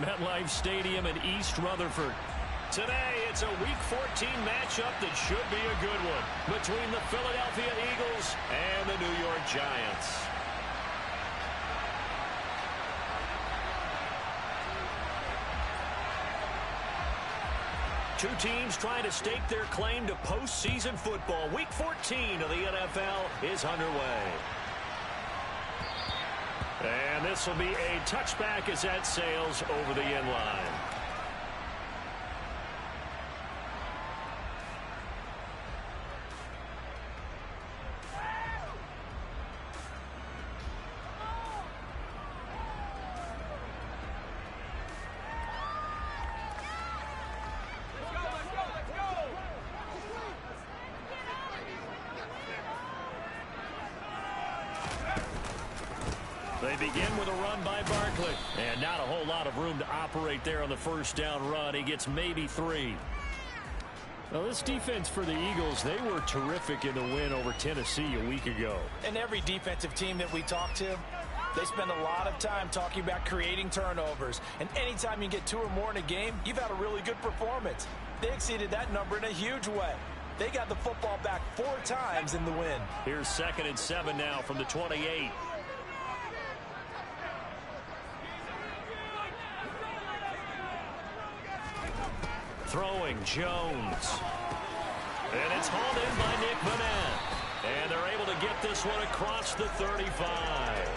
MetLife Stadium in East Rutherford. Today, it's a Week 14 matchup that should be a good one between the Philadelphia Eagles and the New York Giants. Two teams trying to stake their claim to postseason football. Week 14 of the NFL is underway. And this will be a touchback as that sails over the end line. They begin with a run by Barkley. And not a whole lot of room to operate there on the first down run. He gets maybe 3. Well, this defense for the Eagles, they were terrific in the win over Tennessee a week ago. And every defensive team that we talk to, they spend a lot of time talking about creating turnovers. And anytime you get 2 or more in a game, you've had a really good performance. They exceeded that number in a huge way. They got the football back 4 times in the win. Here's 2nd and 7 now from the 28. Throwing Jones. And it's hauled in by Nick Vanette. And they're able to get this one across the 35.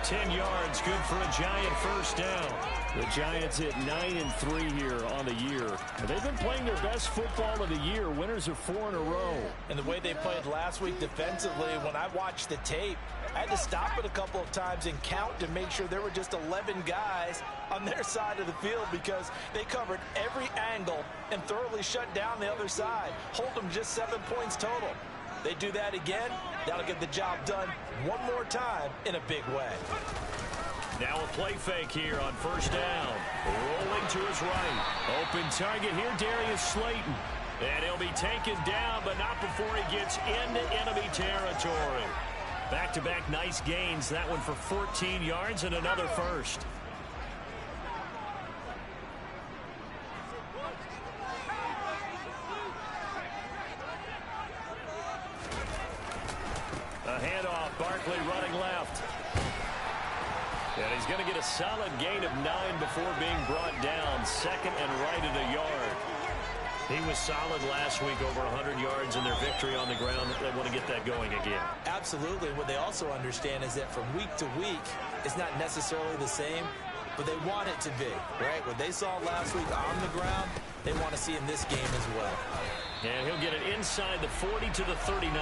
10 yards, good for a Giant first down. The Giants hit 9-3 here on the year. They've been playing their best football of the year. Winners of 4 in a row. And the way they played last week defensively, when I watched the tape, I had to stop it a couple of times and count to make sure there were just 11 guys on their side of the field because they covered every angle and thoroughly shut down the other side. Hold them just 7 points total. They do that again, that'll get the job done one more time in a big way. Now a play fake here on first down. Rolling to his right. Open target here, Darius Slayton. And he'll be taken down, but not before he gets into enemy territory. Back-to-back nice gains. That one for 14 yards and another first. A handoff. Barkley running left. And he's going to get a solid gain of 9 before being brought down. 2nd and right at a yard. He was solid last week, over 100 yards in their victory on the ground. They want to get that going again. Absolutely. What they also understand is that from week to week, it's not necessarily the same, but they want it to be, right? What they saw last week on the ground, they want to see in this game as well. And he'll get it inside the 40 to the 39.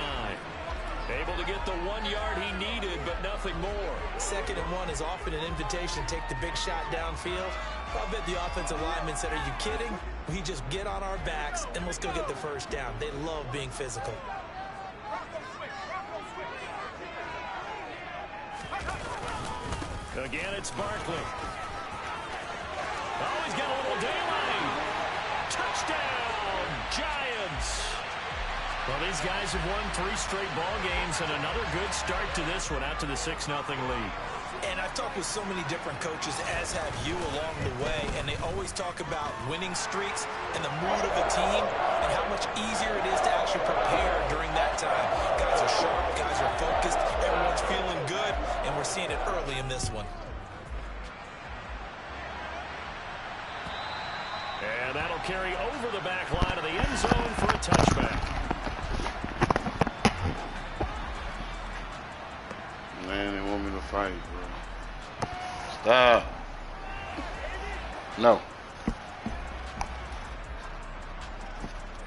Able to get the 1 yard he needed, but nothing more. 2nd and 1 is often an invitation to take the big shot downfield. I bet the offensive lineman said, are you kidding? We just get on our backs and let's go get the first down. They love being physical. Again, it's Barkley. Oh, he's got a little daylight. Touchdown, Giants. Well, these guys have won 3 straight ball games and another good start to this one out to the 6-0 lead. And I've talked with so many different coaches, as have you along the way, and they always talk about winning streaks and the mood of a team and how much easier it is to actually prepare during that time. Guys are sharp, guys are focused, everyone's feeling good, and we're seeing it early in this one. And that'll carry over the back line of the end zone for a touchback. Man, they want me to fight, bro. Stop. No.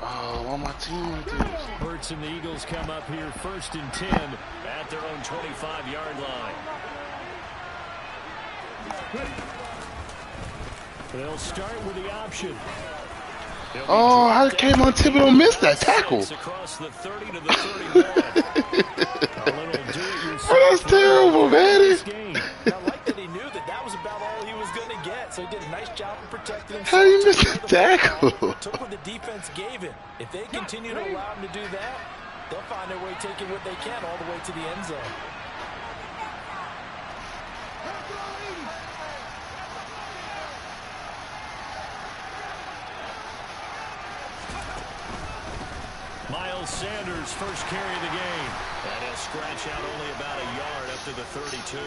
Oh, why my team like this? Hurts and the Eagles come up here 1st and 10 at their own 25-yard line. They'll start with the option. Oh, how came on Thibodeau missed that tackle? Across the 30 to the 31. Oh, that's terrible, man. I like that he knew that was about all he was going to get, so he did a nice job of protecting himself. How do you miss the tackle? Took what the defense gave him. If they continue to allow him to do that, they'll find their way taking what they can all the way to the end zone. Miles Sanders, first carry of the game. And he'll scratch out only about a yard up to the 32.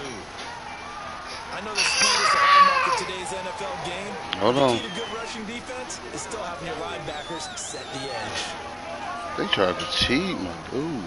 I know the speed is the hallmark of today's NFL game. Hold on. The key to good rushing defense is still having your linebackers set the edge. They tried to cheat, my dude.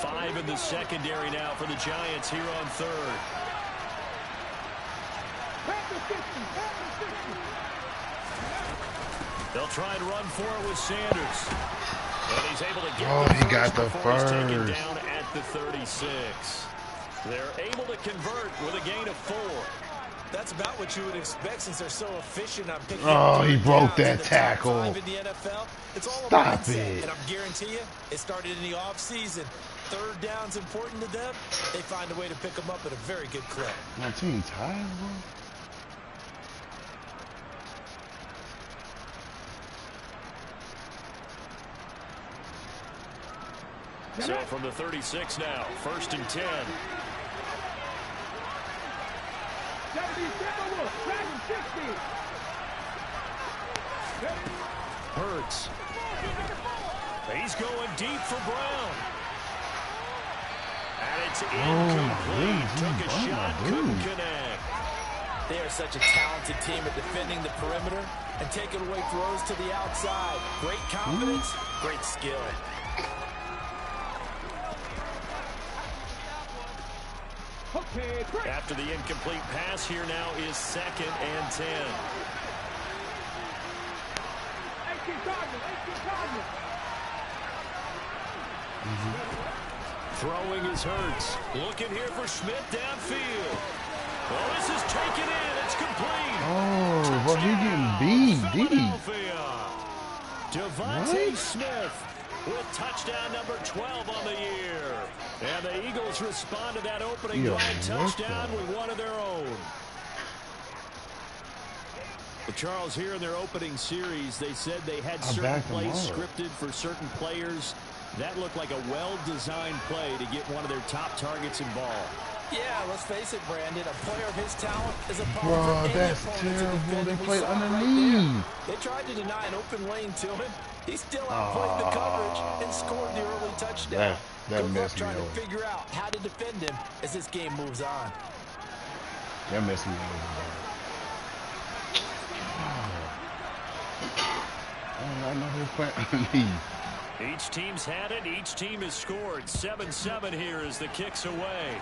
Five in the secondary now for the Giants here on third. They'll try and run for it with Sanders. And he's able to get he got the before he's taken first. down at the 36. They're able to convert with a gain of 4. That's about what you would expect since they're so efficient on picking Oh, up he third broke downs in that the top tackle. 5 in the NFL. It's all Stop about mindset, it. and I guarantee you, it started in the offseason. Third down's important to them. They find a way to pick them up at a very good clip. My team tired, bro. So from the 36 now, first and 10. Hurts. He's going deep for Brown. And it's incomplete. Took a shot, couldn't connect. They are such a talented team at defending the perimeter and taking away throws to the outside. Great confidence, great skill. After the incomplete pass, here now is second and 10. Throwing is Hurts. Looking here for Schmidt downfield. Well, this is taken in. It's complete. Oh, well, he getting beat, Devontae Smith with touchdown number 12 on the year. And the Eagles respond to that opening drive touchdown with one of their own. Well, Charles, here in their opening series, they said they had certain plays scripted for certain players. That looked like a well-designed play to get one of their top targets involved. Yeah, let's face it, Brandon. A player of his talent is a Bro, that's terrible. They played underneath. They tried to deny an open lane to him. He still outplayed the coverage and scored the early touchdown. That messed me trying over. to figure out how to defend him as this game moves on. That messed me over. I know who's playing underneath. Each team's had it. Each team has scored. 7-7 here as the kick's away.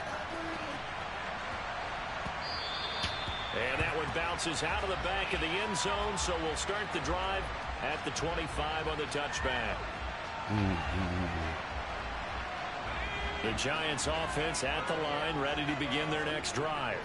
And that one bounces out of the back of the end zone, so we'll start the drive at the 25 on the touchback. The Giants offense at the line, ready to begin their next drive.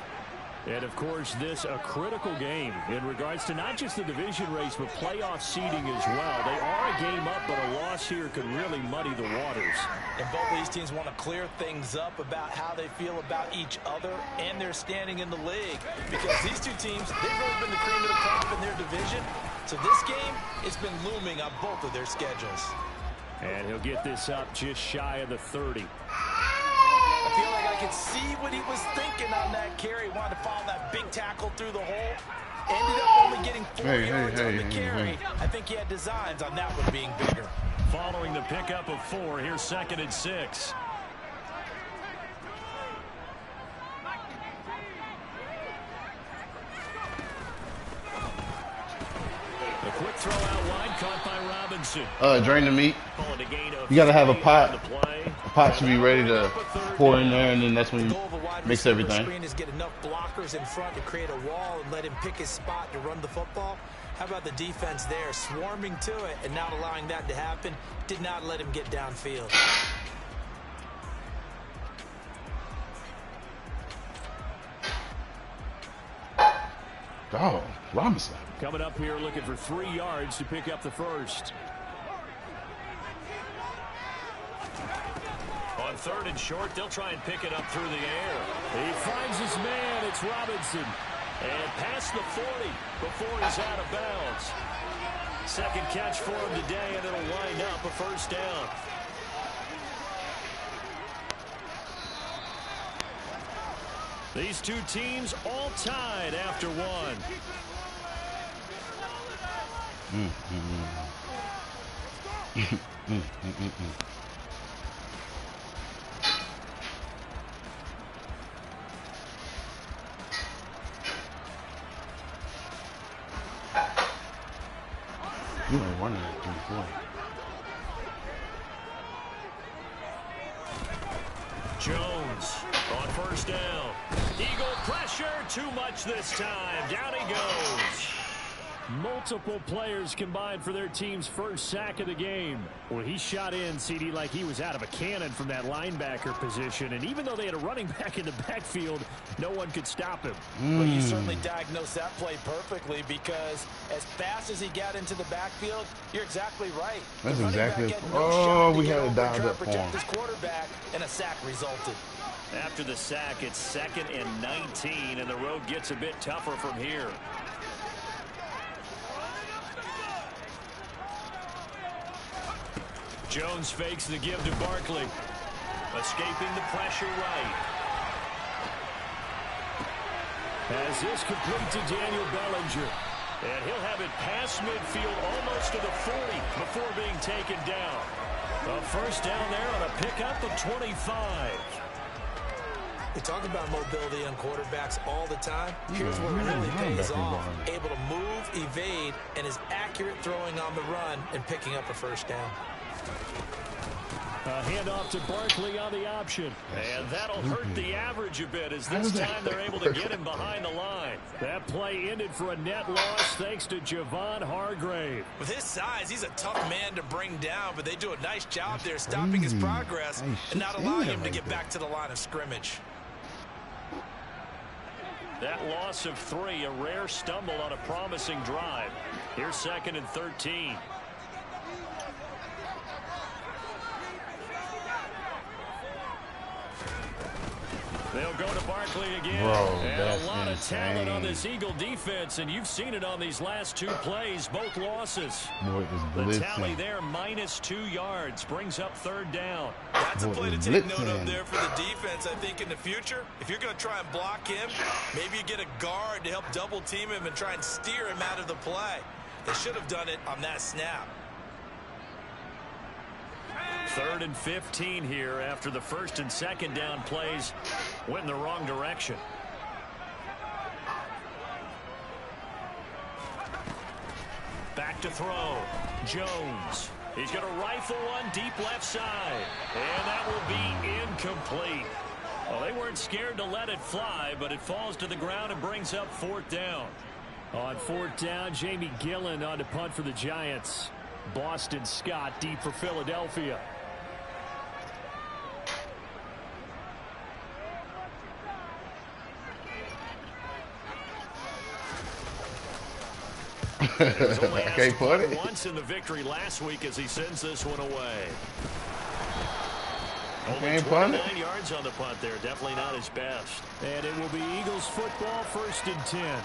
And, of course, this a critical game in regards to not just the division race, but playoff seeding as well. They are a game up, but a loss here could really muddy the waters. And both of these teams want to clear things up about how they feel about each other and their standing in the league. Because these two teams, they've really been the cream of the crop in their division. So this game, it's been looming on both of their schedules. And he'll get this up just shy of the 30. I feel like I could see what he was thinking on that carry. He wanted to follow that big tackle through the hole. Ended up only getting 4 yards on the carry. I think he had designs on that one being bigger. Following the pickup of 4, here's second and 6. A quick throw out wide, caught by Robinson. Drain the meat. You gotta have a pot. A pot should be ready to pour in there, and then that's when you mix everything. Screen is get enough blockers in front to create a wall and let him pick his spot to run the football. How about the defense there, swarming to it and not allowing that to happen? Did not let him get downfield. Oh, Robinson. Coming up here looking for 3 yards to pick up the first. On On 3rd and short, they'll try and pick it up through the air. He finds his man. It's Robinson. And past the 40 before he's out of bounds. Second catch for him today, and it'll wind up a first down. These two teams all tied after one. You ain't running that 3-4. Jones on first down. Eagle pressure, too much this time. Down he goes. Multiple players combined for their team's first sack of the game. Well, he shot in, CD, like he was out of a cannon from that linebacker position. And even though they had a running back in the backfield, no one could stop him. Well, you certainly diagnosed that play perfectly, because as fast as he got into the backfield, you're exactly right. That's exactly. Oh, we had a dialed up for him. His quarterback, and a sack resulted. After the sack, it's 2nd and 19, and the road gets a bit tougher from here. Jones fakes the give to Barkley. Escaping the pressure right. As this complete to Daniel Bellinger. And he'll have it past midfield almost to the 40 before being taken down. A first down there on a pickup of 25. We talk about mobility on quarterbacks all the time. Here's where it really pays off. Able to move, evade, and is accurate throwing on the run and picking up a first down. A handoff to Barkley on the option. And that'll hurt the average a bit, as this time they're able to get him behind the line. That play ended for a net loss thanks to Javon Hargrave. With his size, he's a tough man to bring down, but they do a nice job there stopping his progress and not allowing him to get back to the line of scrimmage. That loss of 3, a rare stumble on a promising drive. Here's 2nd and 13. They'll go to Barkley again. Bro, and a lot of talent on this Eagle defense, and you've seen it on these last 2 plays, both losses. The tally there, -2 yards, brings up 3rd down. That's a play to take note of there for the defense, I think, in the future. If you're going to try and block him, maybe you get a guard to help double team him and try and steer him out of the play. They should have done it on that snap. 3rd and 15 here after the 1st and 2nd down plays went in the wrong direction. Back to throw. Jones. He's going to rifle one deep left side. And that will be incomplete. Well, they weren't scared to let it fly, but it falls to the ground and brings up 4th down. On 4th down, Jamie Gillen on to punt for the Giants. Boston Scott deep for Philadelphia. I can't put it. Once in the victory last week as he sends this one away. Only 29 yards on the punt there. Definitely not his best. And it will be Eagles football, 1st and 10.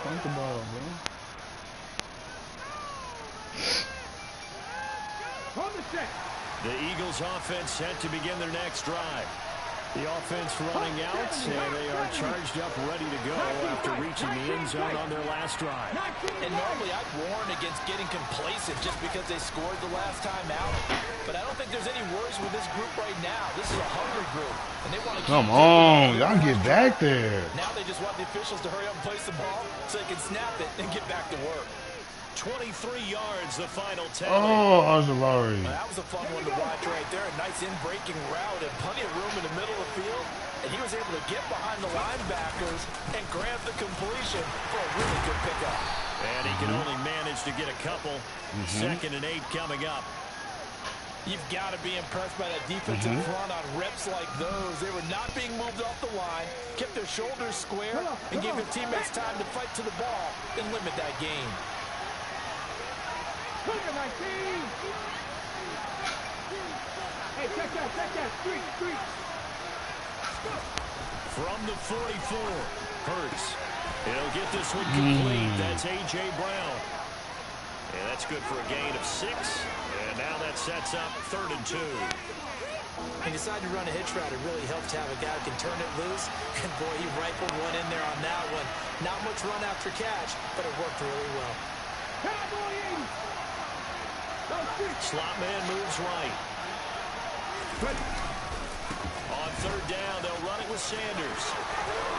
Think about it, man. The Eagles offense set to begin their next drive. The offense running out, and they are charged up, ready to go after reaching the end zone on their last drive. And normally I'd warn against getting complacent just because they scored the last time out. But I don't think there's any worries with this group right now. This is a hungry group, and they want to come on, y'all get back there. Now they just want the officials to hurry up and place the ball so they can snap it and get back to work. 23 yards, the final tally. Oh, Ozolari. That was a fun one to watch right there. A nice in-breaking route and plenty of room in the middle of the field. And he was able to get behind the linebackers and grab the completion for a really good pickup. And he can only manage to get a couple. 2nd and 8 coming up. You've got to be impressed by that defensive front on reps like those. They were not being moved off the line, kept their shoulders square, and gave their teammates time to fight to the ball and limit that game. From the 44, Hurts. He'll get this one complete. That's A.J. Brown. And that's good for a gain of 6. And now that sets up 3rd and 2. He decided to run a hitch route. It really helped to have a guy who can turn it loose. And, boy, he rifled one in there on that one. Not much run after catch, but it worked really well. Slot man moves right. On 3rd down, they'll run it with Sanders.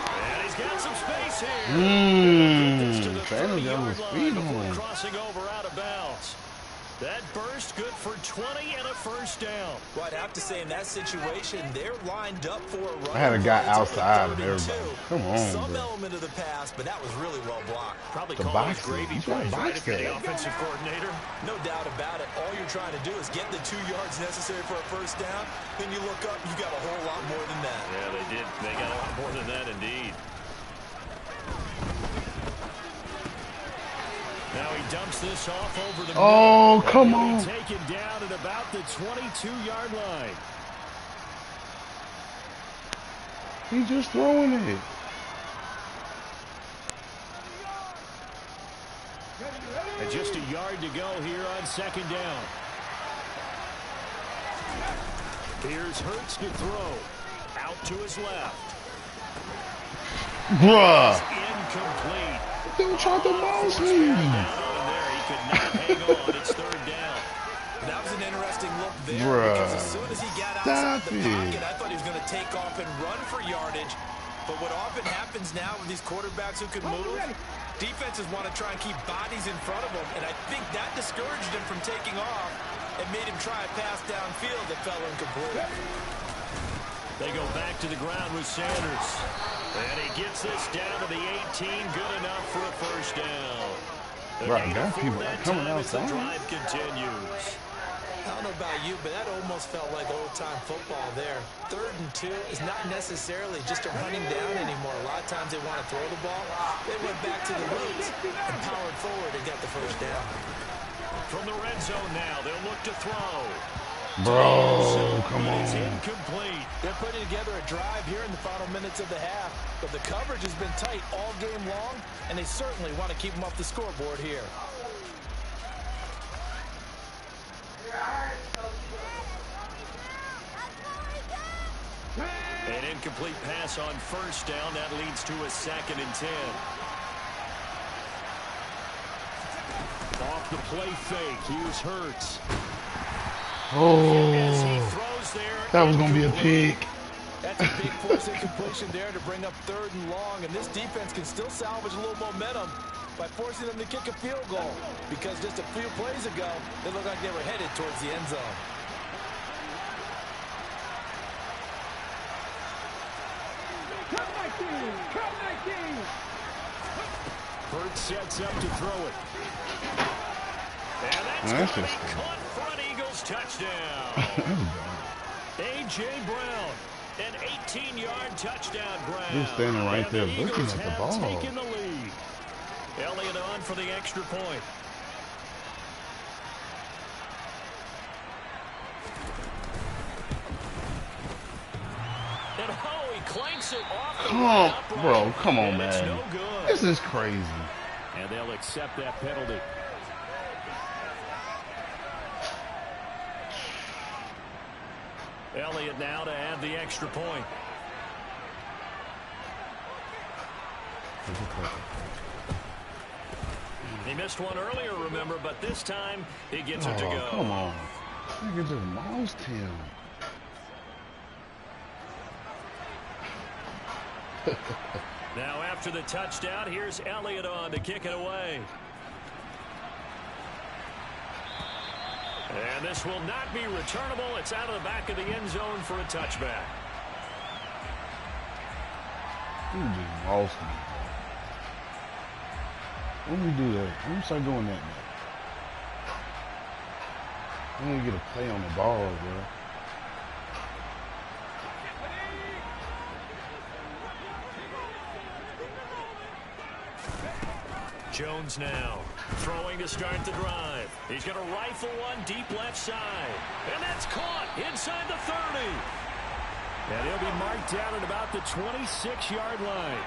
And he's got some space here. Sanders got his speed on. Crossing over out of bounds. That burst good for 20 and a 1st down. Well, I'd have to say in that situation, they're lined up for a run. I had a guy outside of everybody. Come on, Some bro. element of the pass, but that was really well blocked. Probably The call those box gravy set. plays, right, if you're the set. offensive coordinator. No doubt about it. All you're trying to do is get the 2 yards necessary for a 1st down. Then you look up, you got a whole lot more than that. Yeah, they did. They got a lot more than that, indeed. Now he dumps this off over the middle. Oh, come on. Taken down at about the 22-yard line. He's just throwing it. And just a yard to go here on 2nd down. Here's Hurts to throw. Out to his left. Bruh. Incomplete. They were trying to mouse me. Down on him there. He could not hang on. It's 3rd down. That was an interesting look there. Bruh. Because as soon as he got outside Stop the pocket, it. I thought he was going to take off and run for yardage. But what often happens now with these quarterbacks who can move, defenses want to try and keep bodies in front of them. And I think that discouraged him from taking off and made him try a pass downfield that fell incomplete. They go back to the ground with Sanders. And he gets this down to the 18. Good enough for a 1st down. Right, got people coming outside. The outside. drive continues. I don't know about you, but that almost felt like old-time football there. 3rd and 2 is not necessarily just a running down anymore. A lot of times they want to throw the ball. They went back to the roots and powered forward and got the 1st down. From the red zone now, they'll look to throw. Bro, come It's on. incomplete. They're putting together a drive here in the final minutes of the half, but the coverage has been tight all game long, and they certainly want to keep them off the scoreboard here. An incomplete pass on 1st down. That leads to a 2nd and 10. Off the play fake. Here's Hurts. As he Oh, throws there, that was going to be a pick. That's a big force incompletion there to bring up 3rd and long, and this defense can still salvage a little momentum by forcing them to kick a field goal, because just a few plays ago, they looked like they were headed towards the end zone. Hurts sets up to throw it. And that's That's going to just be caught for an Eagles touchdown. A.J. Brown, an 18-yard touchdown. Brown. He's standing right And there the looking Eagles at the have ball. taken the lead. Elliott on for the extra point. And oh, he clanks it off. Come on, And it's man. no good. This is crazy. And they'll accept that penalty. Elliott now to add the extra point. He missed one earlier, remember, but this time he gets it to go. Come on. Nigga just moused him. Now after the touchdown, here's Elliott on to kick it away. And this will not be returnable. It's out of the back of the end zone for a touchback. You just lost me. When we do that, when we start doing that now? When we get a play on the ball, bro. Jones now throwing to start the drive. He's going to rifle one deep left side. And that's It's caught inside the 30. And he'll be marked down at about the 26-yard line.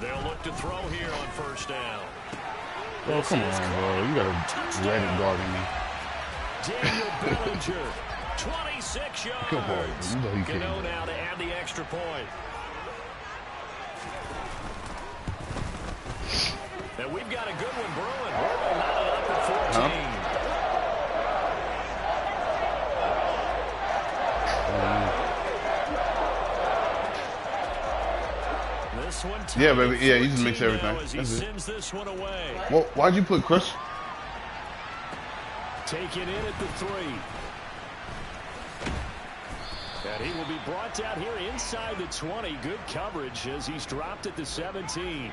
They'll look to throw here on first down. Oh, come on, bro. You got to let him guard me. Daniel Bellinger, 26 yards. Come on. You know he Gano now to add the extra point. And we've got a good one brewing. We're knotted up at 14. This one, yeah, baby. Yeah, you just mix everything. He sends this one away. Well, why'd you put Chris? Take it in at the 3. And he will be brought down here inside the 20. Good coverage as he's dropped at the 17.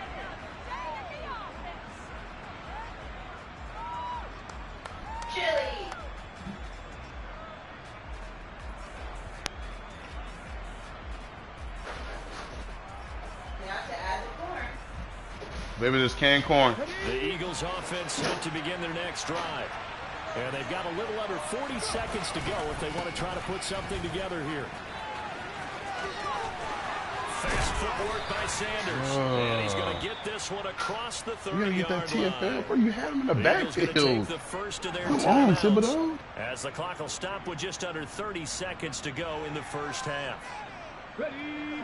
Maybe this canned corn. The Eagles offense set to begin their next drive. And they've got a little under 40 seconds to go if they want to try to put something together here. Fast footwork by Sanders. And he's going to get this one across the 30-yard line. You got to get that TFL, bro. You had him in the backfield. Come on, Thibodeau. As the clock will stop with just under 30 seconds to go in the first half.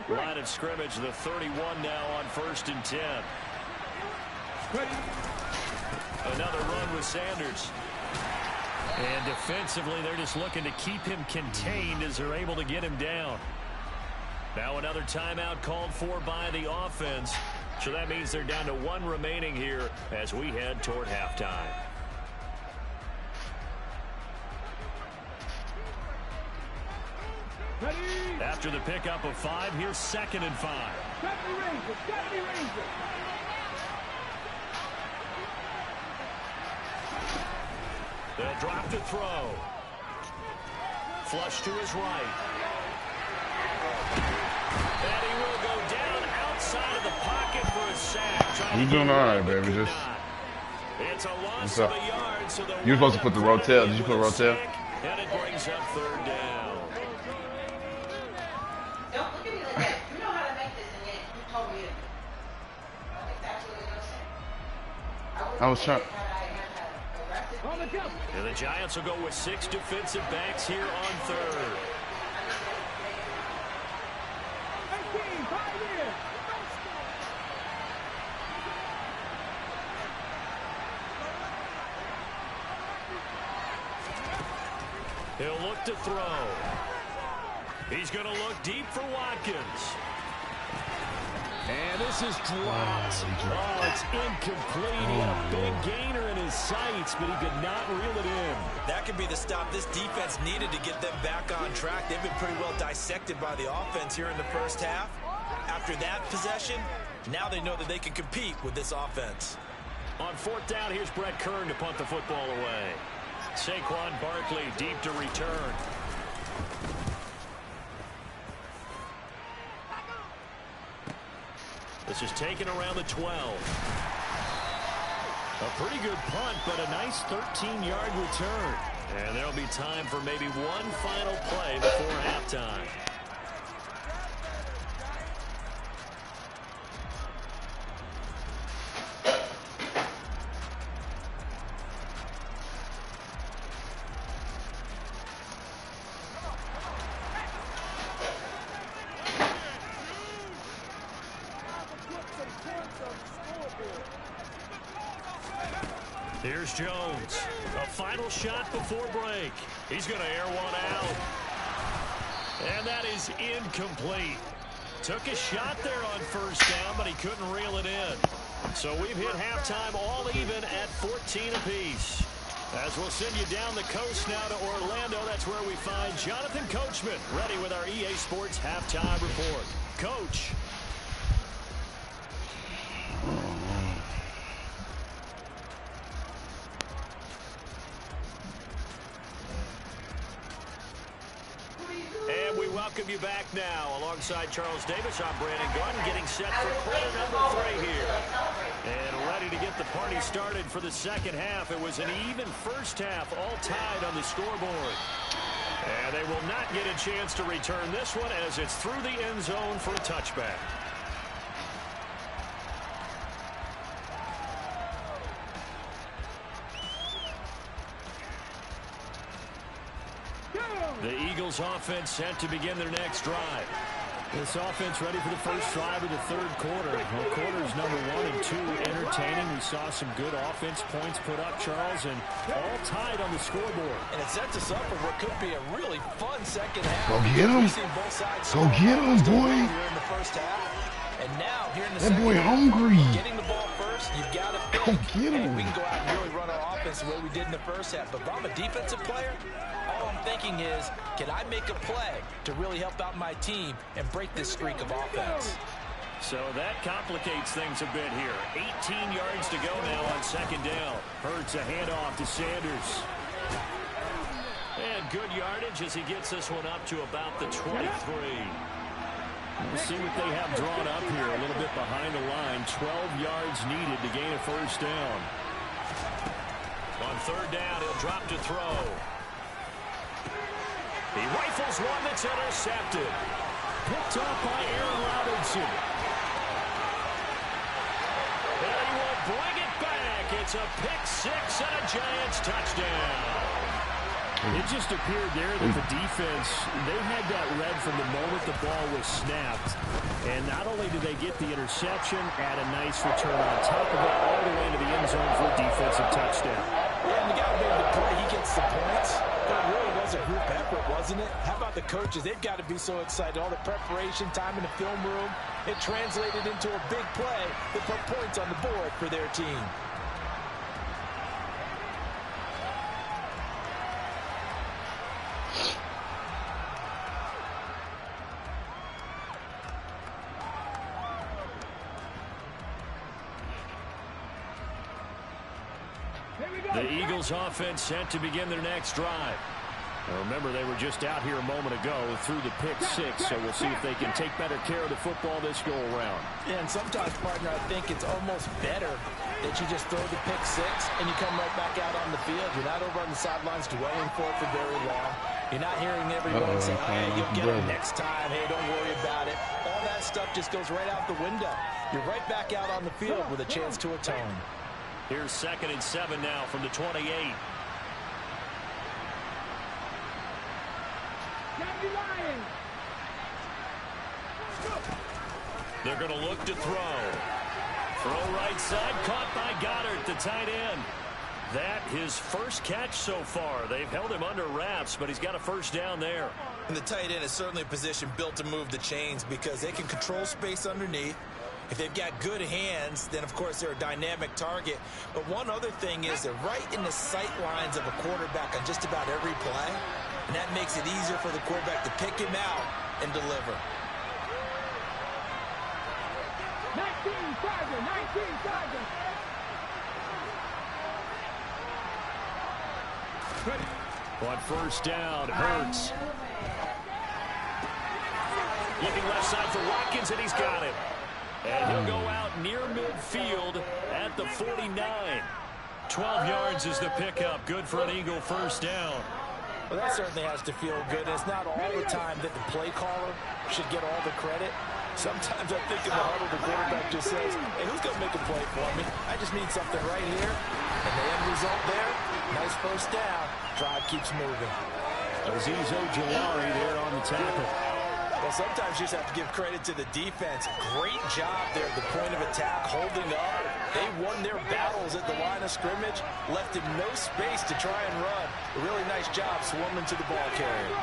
Line of scrimmage, the 31 now on 1st and 10. Another run with Sanders. And defensively, they're just looking to keep him contained as they're able to get him down. Now another timeout called for by the offense. So that means they're down to 1 remaining here as we head toward halftime. After the pickup of 5, here's 2nd and 5. They'll drop to throw. Flush to his right. And he will go down outside of the pocket for a sack. You doing all right, baby? Just. It's a loss of a yard, so you were supposed to put the rotel. Did you put rotel? And it brings up 3rd down. Don't look at me like that. You know how to make this, and yet you told me to. That's what you're going to say. I was trying. And the Giants will go with 6 defensive backs here on 3rd. He'll look to throw. He's going to look deep for Watkins. And this is dropped. Oh, it's incomplete. He had a big gainer in his sights, but he could not reel it in. That could be the stop this defense needed to get them back on track. They've been pretty well dissected by the offense here in the first half. After that possession, now they know that they can compete with this offense. On 4th down, here's Brett Kern to punt the football away. Saquon Barkley deep to return. This is taken around the 12. A pretty good punt, but a nice 13-yard return. And there'll be time for maybe one final play before halftime. Here's Jones. A final shot before break. He's going to air one out. And that is incomplete. Took a shot there on 1st down, but he couldn't reel it in. So we've hit halftime all even at 14 apiece. As we'll send you down the coast now to Orlando, that's where we find Jonathan Coachman ready with our EA Sports halftime report. Coach. And we welcome you back now. Alongside Charles Davis, I'm Brandon Gordon, getting set for quarter number 3 party started for the second half. It was an even first half, all tied on the scoreboard. And they will not get a chance to return this one as it's through the end zone for a touchback. The Eagles offense set to begin their next drive. This offense ready for the first drive of the third quarter. Well, quarters number 1 and 2 entertaining. We saw some good offense points put up, Charles, and all tied on the scoreboard. And it sets us up for what could be a really fun second half. Go get him. Go get him, boy. In the first half. And now, here in the that second boy half, hungry. getting the ball first, you've got to Go get him. Hey, we can go out and really run our offense the way we did in the first half. But if I'm a defensive player, all I'm thinking is, can I make a play to really help out my team and break this streak of offense? So that complicates things a bit here. 18 yards to go now on second down. Hurts a handoff to Sanders. And good yardage as he gets this one up to about the 23. We'll see what they have drawn up here. A little bit behind the line. 12 yards needed to gain a first down. On third down, he'll drop to throw. He rifles one that's intercepted. Picked off by Aaron Robinson. And he will bring it back. It's a pick six and a Giants touchdown. It just appeared there that the defense, they had that read from the moment the ball was snapped. And not only did they get the interception, add a nice return on top of it, all the way to the end zone for a defensive touchdown. Yeah, and the guy made the play, he gets the points. But it really was a group effort, wasn't it? How about the coaches? They've got to be so excited. All the preparation, time in the film room, it translated into a big play that put points on the board for their team. The Eagles offense set to begin their next drive. Now remember, they were just out here a moment ago through the pick six, so we'll see if they can take better care of the football this go around. Yeah, and sometimes, partner, I think it's almost better that you just throw the pick six and you come right back out on the field. You're not over on the sidelines dwelling for it for very long. You're not hearing everyone say, hey, you'll get it next time. Hey, don't worry about it. All that stuff just goes right out the window. You're right back out on the field with a chance to atone. Here's 2nd and 7 now from the 28. They're going to look to throw. Throw right side, caught by Goddard, the tight end. That his first catch so far. They've held him under wraps, but he's got a first down there. And the tight end is certainly a position built to move the chains because they can control space underneath. If they've got good hands, then, of course, they're a dynamic target. But one other thing is they're right in the sight lines of a quarterback on just about every play. And that makes it easier for the quarterback to pick him out and deliver. 19 target. On first down, Hurts. Looking left side for Watkins, and he's got it. And he'll go out near midfield at the 49. 12 yards is the pickup. Good for an Eagle first down. Well, that certainly has to feel good. It's not all the time that the play caller should get all the credit. Sometimes I think in the huddle, the quarterback just says, hey, who's going to make a play for me? I just need something right here. And the end result there, nice first down. Drive keeps moving. Azeez Ojulari there on the tackle. Well, sometimes you just have to give credit to the defense. Great job there at the point of attack, holding up. They won their battles at the line of scrimmage, left him no space to try and run. A really nice job swarming to the ball carrier.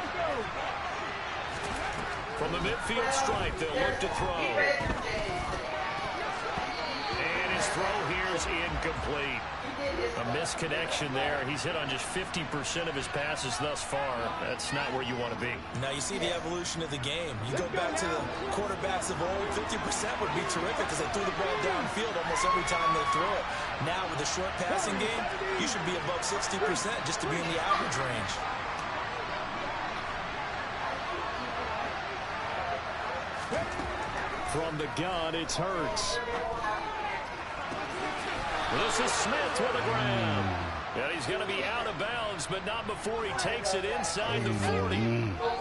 From the midfield stripe, they'll look to throw. And his throw here is incomplete. A misconnection there. He's hit on just 50% of his passes thus far. That's not where you want to be. Now you see the evolution of the game. You go back to the quarterbacks of old, 50% would be terrific because they threw the ball downfield almost every time they threw it. Now with the short passing game, you should be above 60% just to be in the average range. From the gun, it's Hurts. This is Smith with a grab. And he's going to be out of bounds, but not before he takes it inside the 40.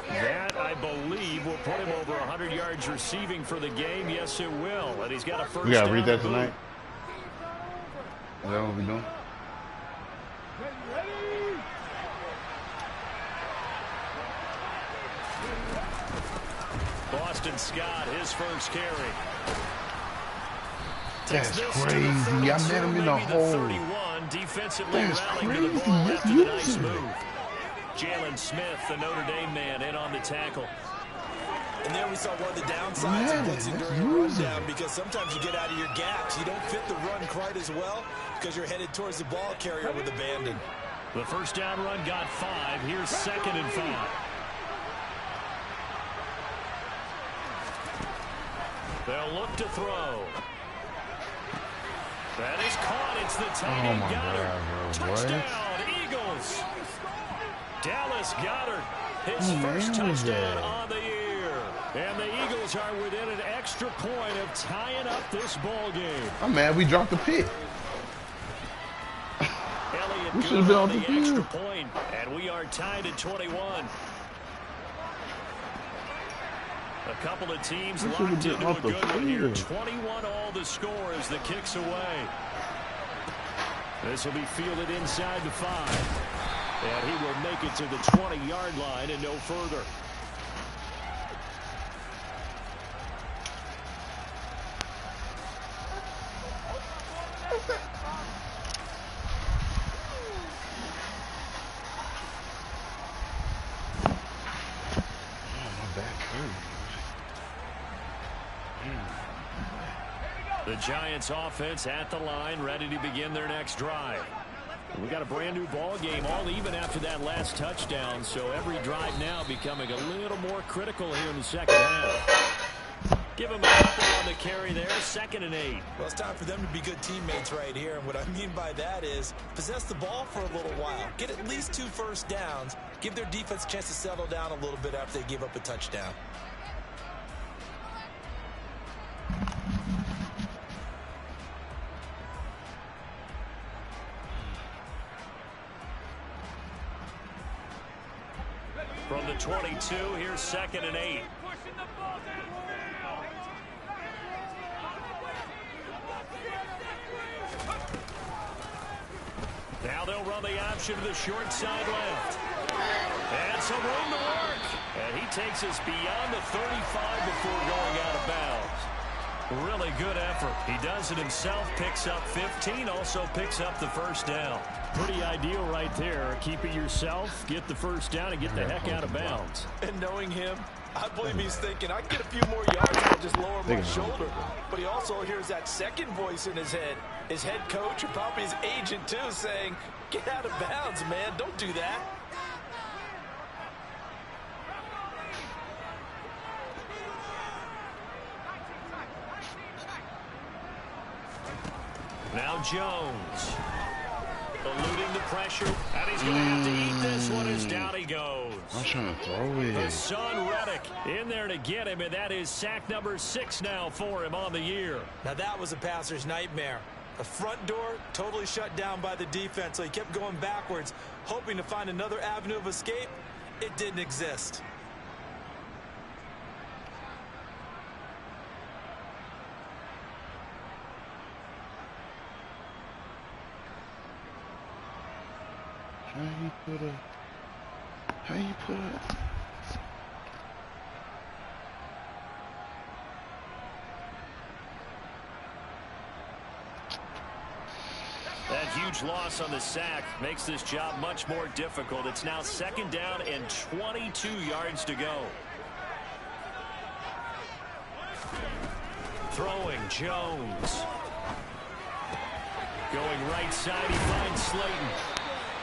That, I believe, will put him over 100 yards receiving for the game. Yes, it will. And he's got a first down. We got to read that tonight. Is that what we're doing? Boston Scott, his first carry. That's crazy. I met him in the hole. 31, defensively That's rallying crazy. to the ball after the nice Using move. Jalen Smith, the Notre Dame man, in on the tackle. And there we saw one of the downsides of blitzing during a rundown, because sometimes you get out of your gaps. You don't fit the run quite as well because you're headed towards the ball carrier with abandon. The first down run got 5. Here's 2nd and 5. They'll look to throw. That is caught. It's the tight end Goddard. Touchdown, Eagles. Dallas Goddard, his first touchdown on the year. And the Eagles are within an extra point of tying up this ball game. I'm mad we dropped the pick. Elliott We should have been on the extra field. point, and we are tied at 21. A couple of teams locked into a good one here. 21 all the score as the kick's away. This will be fielded inside the 5. And he will make it to the 20-yard line and no further. The Giants offense at the line, ready to begin their next drive. We got a brand new ball game, all even after that last touchdown, so every drive now becoming a little more critical here in the second half. Give him a couple on the carry there, 2nd and 8. Well, it's time for them to be good teammates right here, and what I mean by that is possess the ball for a little while, get at least 2 first downs, give their defense a chance to settle down a little bit after they give up a touchdown. From the 22, here's 2nd and 8. Now they'll run the option to the short side left. And some room to work. And he takes us beyond the 35 before going out of bounds. Really good effort. He does it himself, picks up 15, also picks up the first down. Pretty ideal right there. Keep it yourself, get the first down, and get the heck out of bounds. And knowing him, I believe he's thinking, I can get a few more yards if I just lower my shoulder. But he also hears that second voice in his head. His head coach, or probably his agent too, saying, get out of bounds, man. Don't do that. Now Jones. Eluding the pressure, and he's going to have to eat this one as down he goes. I'm trying to throw it. Hassan Reddick in there to get him, and that is sack number 6 now for him on the year. Now that was a passer's nightmare. The front door totally shut down by the defense, so he kept going backwards, hoping to find another avenue of escape. It didn't exist. How you put it? That huge loss on the sack makes this job much more difficult. It's now 2nd down and 22 yards to go. Throwing Jones. Going right side, he finds Slayton.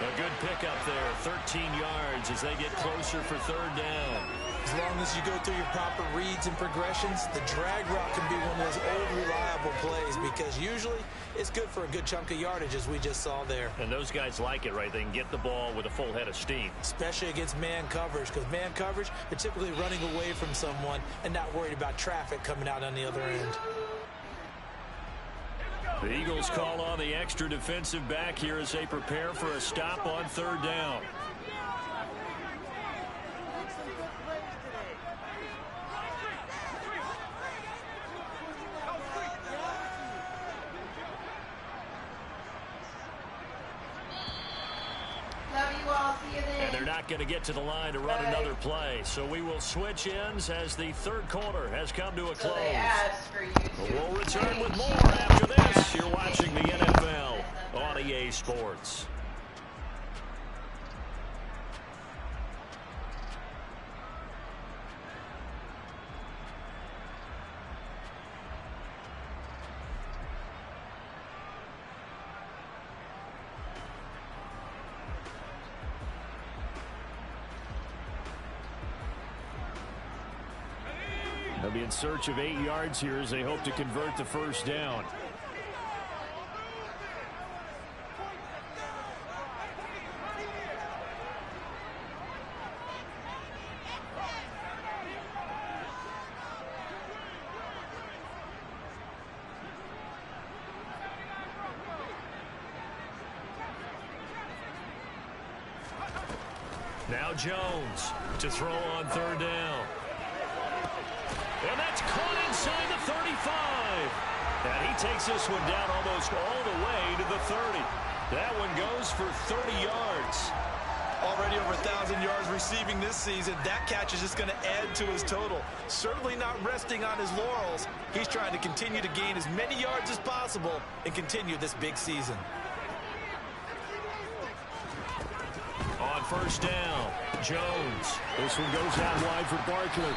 A good pickup there, 13 yards as they get closer for 3rd down. As long as you go through your proper reads and progressions, the drag route can be one of those old reliable plays, because usually it's good for a good chunk of yardage, as we just saw there. And those guys like it, right? They can get the ball with a full head of steam. Especially against man coverage, because man coverage, they're typically running away from someone and not worried about traffic coming out on the other end. The Eagles call on the extra defensive back here as they prepare for a stop on third down. And they're not going to get to the line to run another play. So we will switch ends as the third quarter has come to a close. We'll return with more after this. You're watching the NFL on EA Sports. They'll be in search of 8 yards here as they hope to convert the first down. Now Jones to throw on third down. And that's caught inside the 35. And he takes this one down almost all the way to the 30. That one goes for 30 yards. Already over 1,000 yards receiving this season. That catch is just going to add to his total. Certainly not resting on his laurels. He's trying to continue to gain as many yards as possible and continue this big season. On first down, Jones. This one goes out wide for Barkley.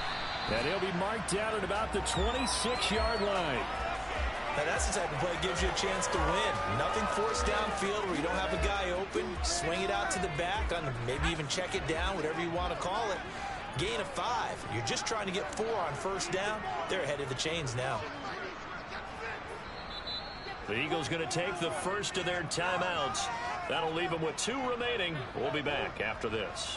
And he'll be marked down at about the 26-yard line. Now that's the type of play that gives you a chance to win. Nothing forced downfield where you don't have a guy open. Swing it out to the back, on maybe even check it down, whatever you want to call it. Gain of 5. You're just trying to get 4 on first down. They're ahead of the chains now. The Eagles going to take the first of their timeouts. That'll leave them with 2 remaining. We'll be back after this.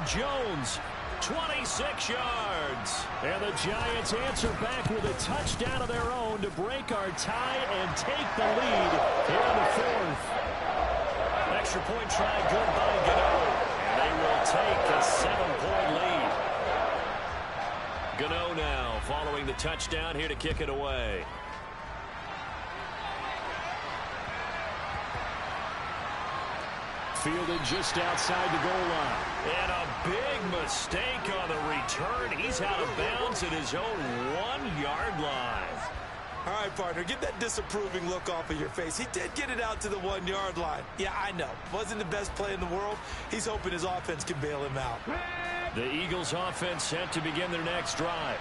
Jones, 26 yards. And the Giants answer back with a touchdown of their own to break our tie and take the lead here in the fourth. Extra point try good by Gano. And they will take a 7-point lead. Gano now following the touchdown here to kick it away. Fielded just outside the goal line. And a big mistake on the return. He's out of bounds at his own 1-yard line. All right, partner, get that disapproving look off of your face. He did get it out to the 1-yard line. Yeah, I know. Wasn't the best play in the world. He's hoping his offense can bail him out. The Eagles offense set to begin their next drive.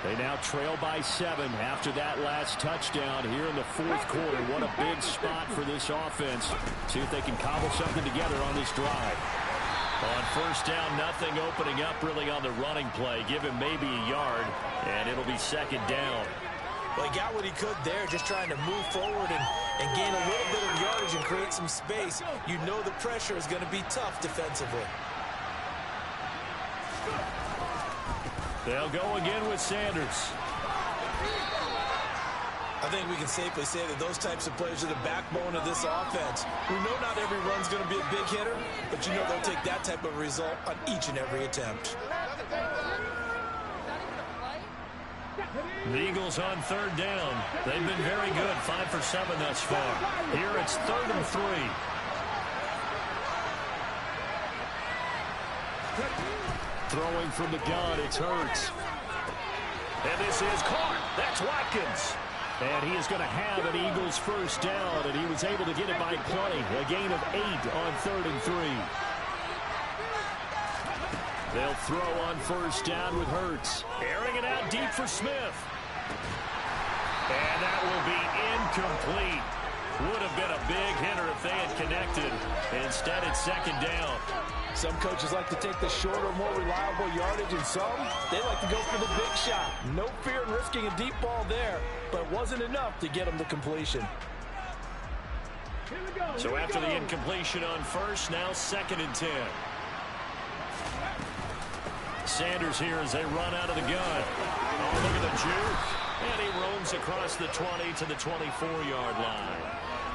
They now trail by 7 after that last touchdown here in the fourth quarter. What a big spot for this offense. See if they can cobble something together on this drive. On first down, nothing opening up really on the running play. Give him maybe a yard, and it'll be second down. Well, he got what he could there, just trying to move forward and gain a little bit of yardage and create some space. You know the pressure is going to be tough defensively. They'll go again with Sanders. I think we can safely say that those types of players are the backbone of this offense. We know not every run's going to be a big hitter, but you know they'll take that type of result on each and every attempt. The Eagles on third down. They've been very good, 5 for 7 thus far. Here it's 3rd and 3. Throwing from the gun, it's Hurts. And this is caught. That's Watkins. And he is going to have an Eagles first down, and he was able to get it by play. A gain of 8 on 3rd and 3. They'll throw on first down with Hurts. Airing it out deep for Smith. And that will be incomplete. Would have been a big hitter if they had connected. Instead, it's second down. Some coaches like to take the shorter, more reliable yardage, and some, they like to go for the big shot. No fear in risking a deep ball there, but it wasn't enough to get them to completion. So after the incompletion on first, now 2nd and 10. Sanders here as they run out of the gun. Oh, look at the juke. And he roams across the 20 to the 24-yard line.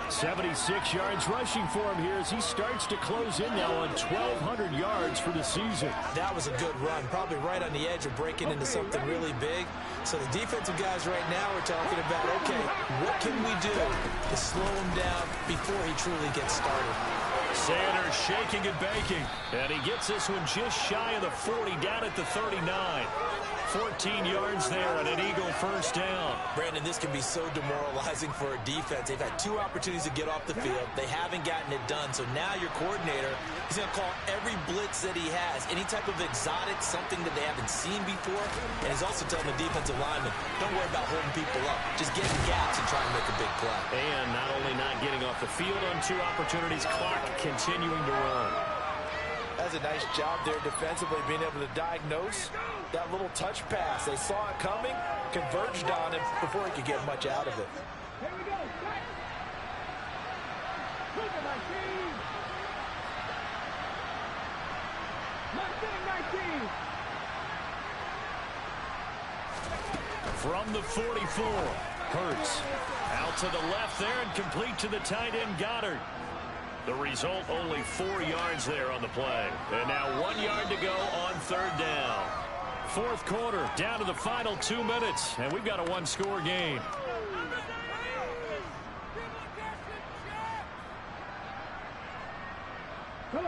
76 yards rushing for him here as he starts to close in now on 1,200 yards for the season. That was a good run, probably right on the edge of breaking into something really big. So the defensive guys right now are talking about, okay, what can we do to slow him down before he truly gets started? Sanders shaking and baking, and he gets this one just shy of the 40, down at the 39. 14 yards there and an Eagle first down. Brandon, this can be so demoralizing for a defense. They've had 2 opportunities to get off the field. They haven't gotten it done. So now your coordinator is going to call every blitz that he has, any type of exotic, something that they haven't seen before. And he's also telling the defensive lineman, don't worry about holding people up. Just get in gaps and try and make a big play. And not only not getting off the field on 2 opportunities, clock continuing to run. That's a nice job there defensively, being able to diagnose that little touch pass. They saw it coming, converged on him before he could get much out of it. Here we go. Set. Look at 19. 19. From the 44, Hurts out to the left there and complete to the tight end Goddard. The result, only 4 yards there on the play. And now 1 yard to go on 3rd down. 4th quarter, down to the final 2 minutes, and we've got a 1-score game.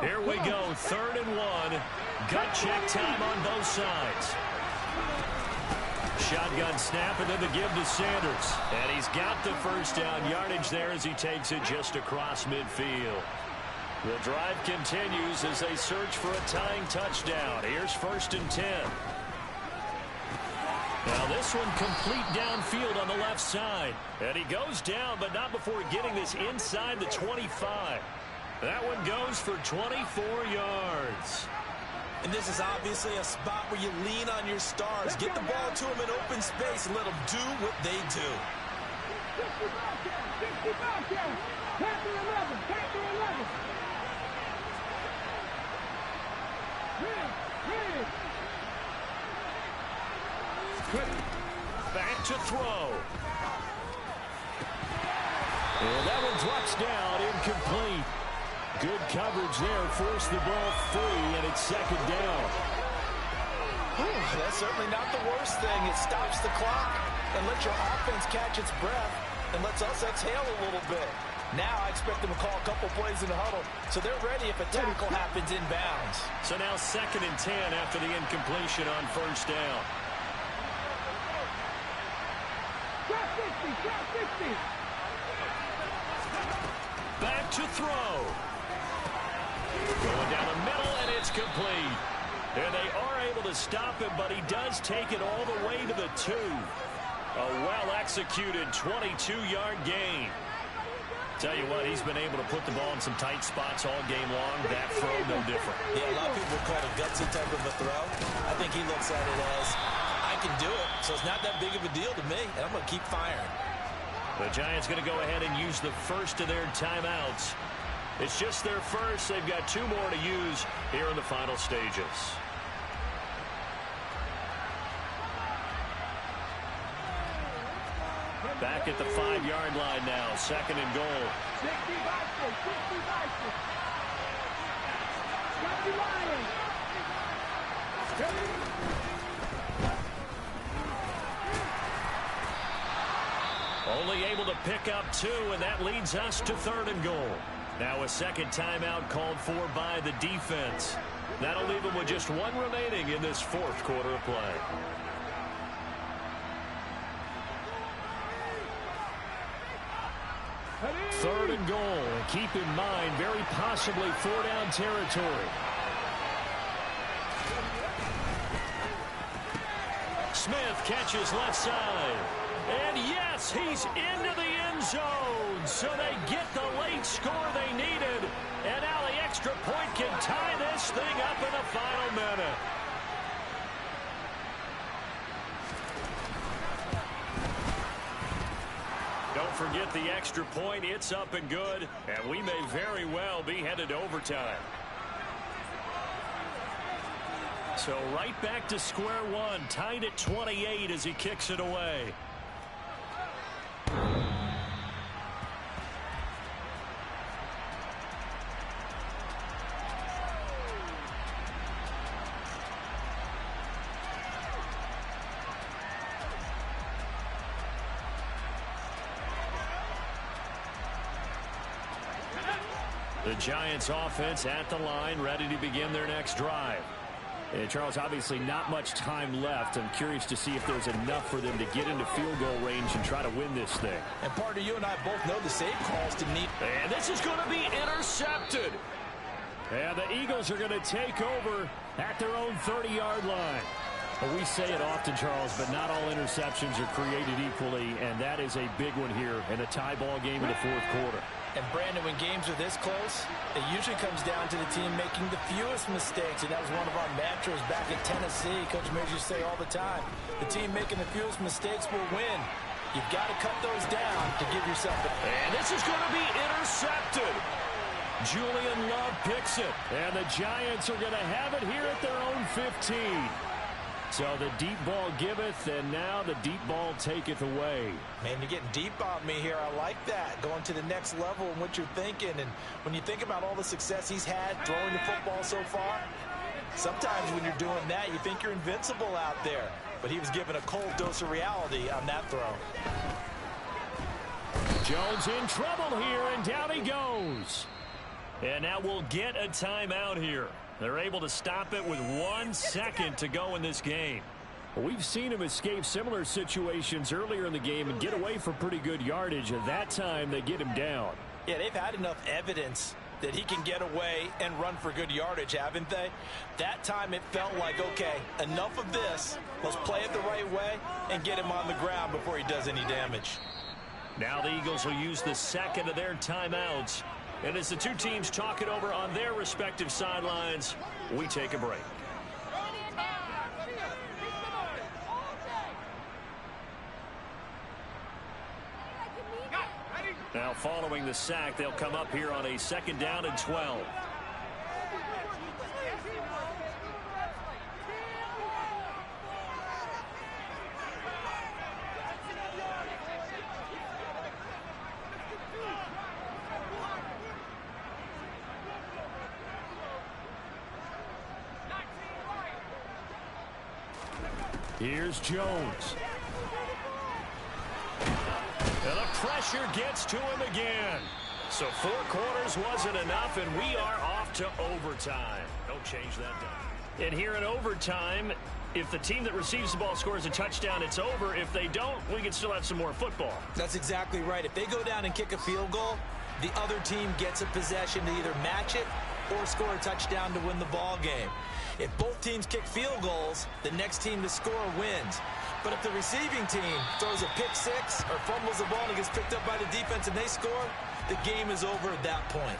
Here we go, 3rd and 1. Gut check time on both sides. Shotgun snap and then the give to Sanders. And he's got the first down yardage there as he takes it just across midfield. The drive continues as they search for a tying touchdown. Here's 1st and 10. Now this one complete downfield on the left side. And he goes down, but not before getting this inside the 25. That one goes for 24 yards. And this is obviously a spot where you lean on your stars. Get the ball to them in open space and let them do what they do. 65 yards. Pass to 11. Pass to 11. Back to throw. And that one drops down, incomplete. Good coverage there, forced the ball free, and it's 2nd down. That's certainly not the worst thing. It stops the clock and lets your offense catch its breath and lets us exhale a little bit. Now I expect them to call a couple plays in the huddle, so they're ready if a tackle happens inbounds. So now 2nd and 10 after the incompletion on 1st down. Drop 60. Back to throw. Going down the middle, and it's complete. And they are able to stop him, but he does take it all the way to the 2. A well-executed 22-yard gain. Tell you what, he's been able to put the ball in some tight spots all game long. That throw, no different. Yeah, a lot of people call it a gutsy type of a throw. I think he looks at it as, I can do it, so it's not that big of a deal to me, and I'm going to keep firing. The Giants going to go ahead and use the first of their timeouts. It's just their first. They've got 2 more to use here in the final stages. Back at the 5-yard line now. 2nd and goal. 65. Got the Lions. Only able to pick up 2, and that leads us to 3rd and goal. Now a second timeout called for by the defense. That'll leave them with just 1 remaining in this 4th quarter of play. Third and goal. And keep in mind, very possibly 4-down territory. Smith catches left side. And yes, he's into the end zone. So they get the late score they needed. And now the extra point can tie this thing up in the final minute. Don't forget the extra point. It's up and good. And we may very well be headed to overtime. So right back to square one. Tied at 28 as he kicks it away. The Giants offense at the line, ready to begin their next drive. And Charles, obviously not much time left. I'm curious to see if there's enough for them to get into field goal range and try to win this thing. And partner, you and I both know the save calls to need. And this is going to be intercepted. And the Eagles are going to take over at their own 30-yard line. Well, we say it often, Charles, but not all interceptions are created equally, and that is a big one here in a tie ball game in the fourth quarter. And Brandon, when games are this close, it usually comes down to the team making the fewest mistakes. And that was one of our mantras back at Tennessee. Coach Mears used to say all the time, the team making the fewest mistakes will win. You've got to cut those down to give yourself a... And this is going to be intercepted. Julian Love picks it. And the Giants are going to have it here at their own 15. So the deep ball giveth, and now the deep ball taketh away. Man, you're getting deep on me here. I like that. Going to the next level in what you're thinking. And when you think about all the success he's had throwing the football so far, sometimes when you're doing that, you think you're invincible out there. But he was given a cold dose of reality on that throw. Jones in trouble here, and down he goes. And now we'll get a timeout here. They're able to stop it with 1 second to go in this game. Well, we've seen him escape similar situations earlier in the game and get away for pretty good yardage. At that time, they get him down. Yeah, they've had enough evidence that he can get away and run for good yardage, haven't they? That time it felt like, okay, enough of this. Let's play it the right way and get him on the ground before he does any damage. Now the Eagles will use the second of their timeouts. And as the two teams talk it over on their respective sidelines, we take a break. Now following the sack, they'll come up here on a 2nd down and 12. Here's Jones. And the pressure gets to him again. So 4 quarters wasn't enough, and we are off to overtime. Don't change that down. And here in overtime, if the team that receives the ball scores a touchdown, it's over. If they don't, we can still have some more football. That's exactly right. If they go down and kick a field goal, the other team gets a possession to either match it or score a touchdown to win the ball game. If both teams kick field goals, the next team to score wins. But if the receiving team throws a pick six or fumbles the ball and it gets picked up by the defense and they score, the game is over at that point.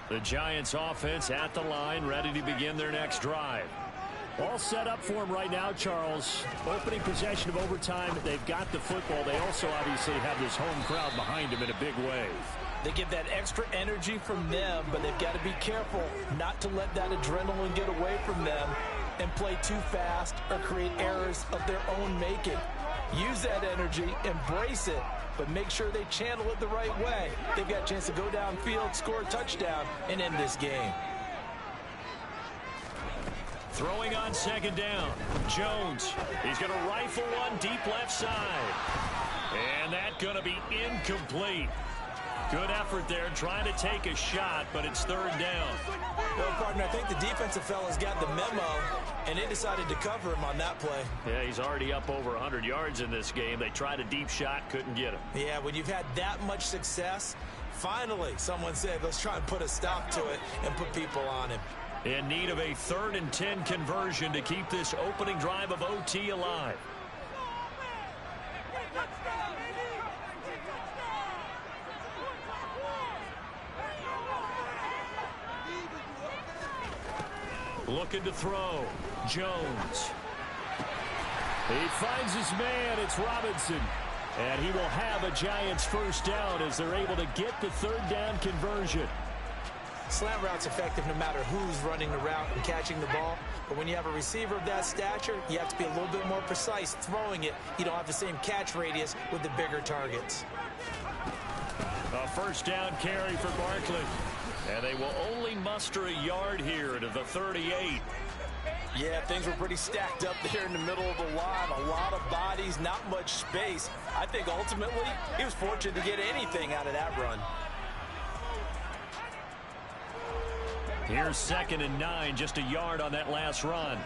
The Giants offense at the line, ready to begin their next drive. All set up for them right now, Charles. Opening possession of overtime. They've got the football. They also obviously have this home crowd behind them in a big way. They get that extra energy from them, but they've got to be careful not to let that adrenaline get away from them and play too fast or create errors of their own making. Use that energy, embrace it, but make sure they channel it the right way. They've got a chance to go downfield, score a touchdown, and end this game. Throwing on 2nd down. Jones. He's going to rifle one deep left side. And that's going to be incomplete. Good effort there, trying to take a shot, but it's third down. Well, partner, I think the defensive fellas got the memo, and they decided to cover him on that play. Yeah, he's already up over 100 yards in this game. They tried a deep shot, couldn't get him. Yeah, when you've had that much success, finally someone said, let's try and put a stop to it and put people on him. In need of a 3rd and 10 conversion to keep this opening drive of OT alive. Looking to throw. Jones. He finds his man. It's Robinson. And he will have a Giants first down as they're able to get the 3rd down conversion. Slant route's effective no matter who's running the route and catching the ball. But when you have a receiver of that stature, you have to be a little bit more precise throwing it. You don't have the same catch radius with the bigger targets. A first down carry for Barkley. And they will only muster a yard here to the 38. Yeah, things were pretty stacked up there in the middle of the line. A lot of bodies, not much space. I think ultimately he was fortunate to get anything out of that run. Here's 2nd and 9, just a yard on that last run.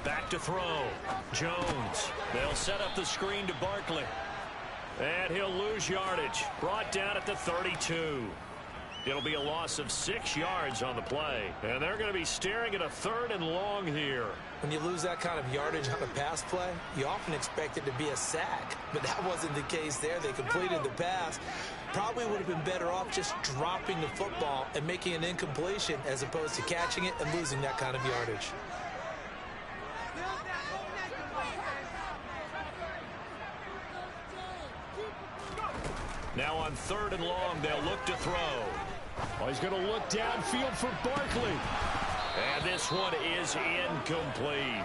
Back to throw. Jones. They'll set up the screen to Barkley. And he'll lose yardage. Brought down at the 32. It'll be a loss of 6 yards on the play. And they're going to be staring at a 3rd and long here. When you lose that kind of yardage on a pass play, you often expect it to be a sack. But that wasn't the case there. They completed the pass. Probably would have been better off just dropping the football and making an incompletion as opposed to catching it and losing that kind of yardage. Now on 3rd and long, they'll look to throw. Oh, he's going to look downfield for Barkley. And this one is incomplete.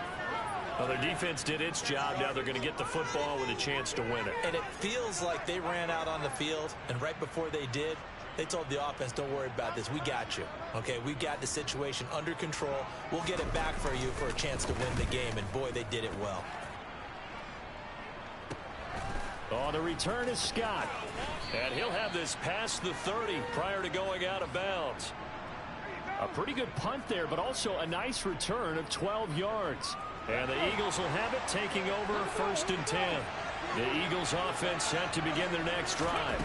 Well, their defense did its job. Now they're going to get the football with a chance to win it. And it feels like they ran out on the field, and right before they did, they told the offense, don't worry about this. We got you. Okay, we got the situation under control. We'll get it back for you for a chance to win the game. And, boy, they did it well. On the return is Scott. And he'll have this past the 30 prior to going out of bounds. A pretty good punt there, but also a nice return of 12 yards. And the Eagles will have it, taking over 1st and 10. The Eagles offense set to begin their next drive.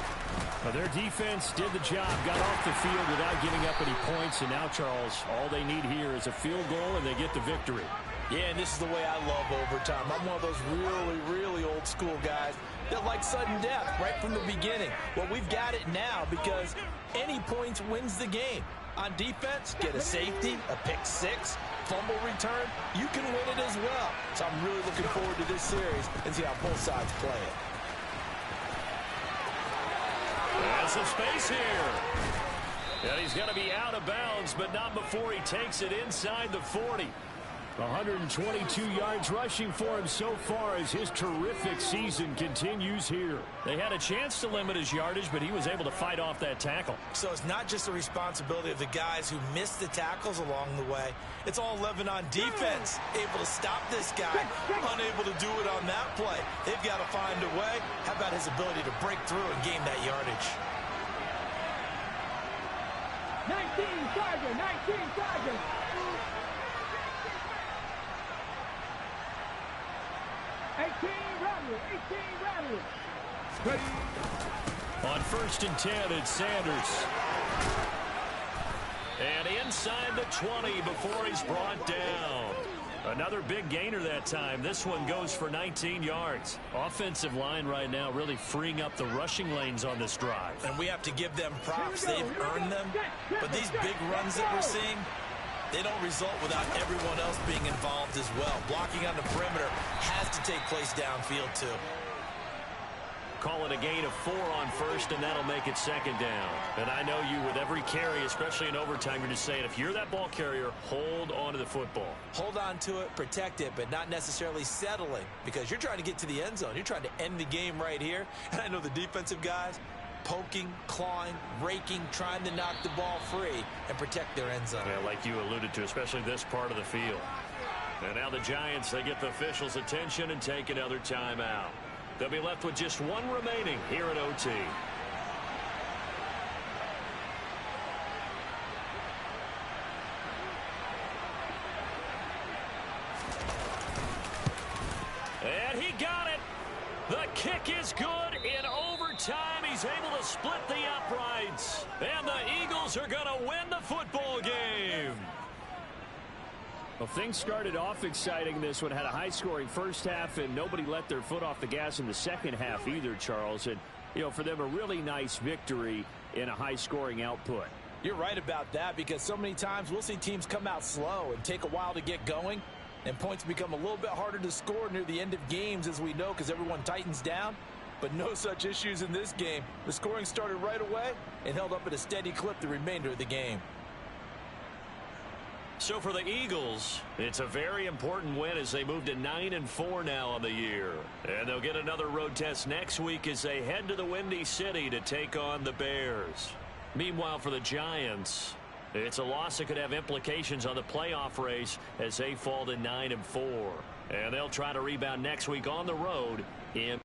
Well, their defense did the job, got off the field without giving up any points. And now, Charles, all they need here is a field goal, and they get the victory. Yeah, and this is the way I love overtime. I'm one of those really, really old school guys that like sudden death right from the beginning. Well, we've got it now because any points wins the game. On defense, get a safety, a pick 6, fumble return, you can win it as well. So I'm really looking forward to this series and see how both sides play it. There's some space here. And he's going to be out of bounds, but not before he takes it inside the 40. 122 yards rushing for him so far as his terrific season continues here. They had a chance to limit his yardage, but he was able to fight off that tackle. So it's not just the responsibility of the guys who missed the tackles along the way. It's all 11 on defense, able to stop this guy, unable to do it on that play. They've got to find a way. How about his ability to break through and gain that yardage? 19 Sergeant, 19 Sergeant. 18 Rattler. On 1st and 10, it's Sanders. And inside the 20 before he's brought down. Another big gainer that time. This one goes for 19 yards. Offensive line right now really freeing up the rushing lanes on this drive. And we have to give them props. They've earned them. But these big runs that we're seeing, they don't result without everyone else being involved as well. Blocking on the perimeter has to take place downfield too. Call it a gain of 4 on 1st, and that'll make it 2nd down. And I know you, with every carry, especially in overtime, you're just saying, if you're that ball carrier, hold on to the football. Hold on to it, protect it, but not necessarily settling, because you're trying to get to the end zone. You're trying to end the game right here. And I know the defensive guys poking, clawing, raking, trying to knock the ball free and protect their end zone. Yeah, like you alluded to, especially this part of the field. And now the Giants, they get the officials' attention and take another timeout. They'll be left with just one remaining here at OT. And he got it. The kick is good. In overtime, he's able to split the uprights. And the Eagles are going to win the football game. Well, things started off exciting. This one had a high-scoring first half, and nobody let their foot off the gas in the second half either, Charles. And, you know, for them, a really nice victory in a high-scoring output. You're right about that, because so many times we'll see teams come out slow and take a while to get going, and points become a little bit harder to score near the end of games, as we know, because everyone tightens down. But no such issues in this game. The scoring started right away and held up at a steady clip the remainder of the game. So for the Eagles, it's a very important win as they move to 9-4 now on the year. And they'll get another road test next week as they head to the Windy City to take on the Bears. Meanwhile, for the Giants, it's a loss that could have implications on the playoff race as they fall to 9-4. And they'll try to rebound next week on the road in